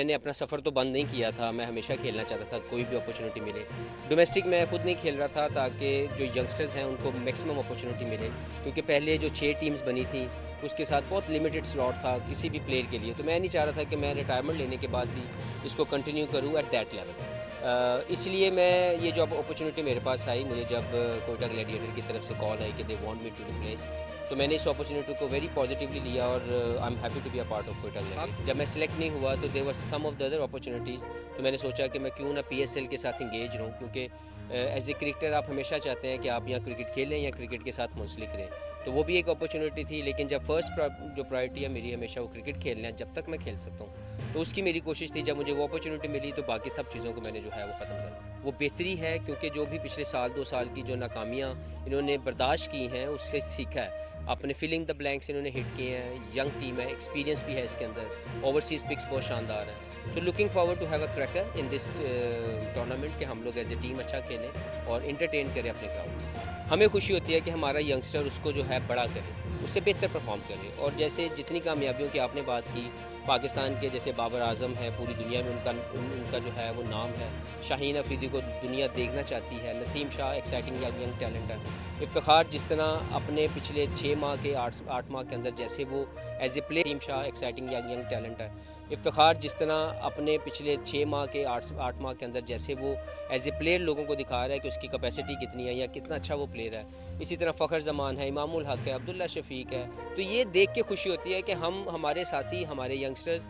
मैंने अपना सफ़र तो बंद नहीं किया था, मैं हमेशा खेलना चाहता था, कोई भी अपॉर्चुनिटी मिले। डोमेस्टिक मैं खुद नहीं खेल रहा था ताकि जो यंगस्टर्स हैं उनको मैक्सिमम अपॉर्चुनिटी मिले, क्योंकि पहले जो 6 टीम्स बनी थी उसके साथ बहुत लिमिटेड स्लॉट था किसी भी प्लेयर के लिए। तो मैं नहीं चाह रहा था कि मैं रिटायरमेंट लेने के बाद भी इसको कंटिन्यू करूँ एट दैट लेवल। इसलिए मैं ये जो अब अपॉर्चुनिटी मेरे पास आई, मुझे जब कोयटा ग्लैडिएटर की तरफ से कॉल आई कि they want me to replace, तो मैंने इस अपॉर्चुनिटी को वेरी पॉजिटिवली लिया और I am happy to be a part of Quetta Gladiator. जब मैं सिलेक्ट नहीं हुआ तो there was some of the other opportunities, तो मैंने सोचा कि मैं क्यों ना पीएसएल के साथ इंगेज रहूँ, क्योंकि एज ए क्रिकेटर आप हमेशा चाहते हैं कि आप यहाँ क्रिकेट खेलें या क्रिकेट के साथ मुंसलिक रहें। तो वो भी एक अपॉर्चुनिटी थी, लेकिन जब फर्स्ट जो प्रायोरिटी है मेरी हमेशा वो क्रिकेट खेलना है जब तक मैं खेल सकता हूँ। तो उसकी मेरी कोशिश थी, जब मुझे वो अपॉर्चुनिटी मिली तो बाकी सब चीज़ों को मैंने जो है वो ख़त्म कर, वो बेहतरी है, क्योंकि जो भी पिछले साल 2 साल की जो नाकामियाँ इन्होंने बर्दाश्त की हैं उससे सीखा है, अपने फिलिंग द ब्लैंक्स इन्होंने हिट किए हैं, यंग टीम है, एक्सपीरियंस भी है इसके अंदर, ओवरसीज़ पिक्स बहुत शानदार हैं। So looking forward to have a cracker in this tournament कि हम लोग एज ए टीम अच्छा खेलें और इंटरटेन करें अपने क्राउड। हमें खुशी होती है कि हमारा यंगस्टर उसको जो है बड़ा करे, उससे बेहतर परफॉर्म करे। और जैसे जितनी कामयाबियों की आपने बात की, पाकिस्तान के जैसे बाबर आजम है, पूरी दुनिया में उनका जो है वो नाम है, शाहीन अफरीदी को दुनिया देखना चाहती है, Naseem Shah exciting young talent है, इफ्तिखार जिस तरह अपने पिछले 6 माह के 8 माह के अंदर जैसे वो as a player, Naseem Shah exciting young talent है, इफ्तिखार जिस तरह अपने पिछले 6 माह के 8 माह के अंदर जैसे वो एज ए प्लेयर लोगों को दिखा रहा है कि उसकी कैपेसिटी कितनी है या कितना अच्छा वो प्लेयर है। इसी तरह फ़खर जमान है, इमामुल हक है, अब्दुल्ला शफीक है। तो ये देख के खुशी होती है कि हम, हमारे साथी, हमारे यंगस्टर्स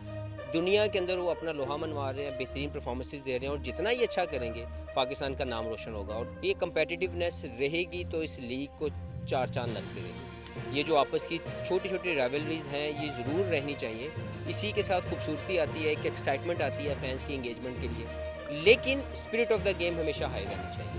दुनिया के अंदर वो अपना लोहा मनवा रहे हैं, बेहतरीन परफॉर्मेंसेस दे रहे हैं, और जितना ही अच्छा करेंगे पाकिस्तान का नाम रोशन होगा। और ये कंपेटिटिवनेस रहेगी तो इस लीग को 4 चांद लगते रहेंगे। ये जो आपस की छोटी छोटी राइवलरीज हैं ये ज़रूर रहनी चाहिए, इसी के साथ खूबसूरती आती है, एक एक्साइटमेंट आती है फैंस की इंगेजमेंट के लिए, लेकिन स्पिरिट ऑफ द गेम हमेशा हाई रहनी चाहिए।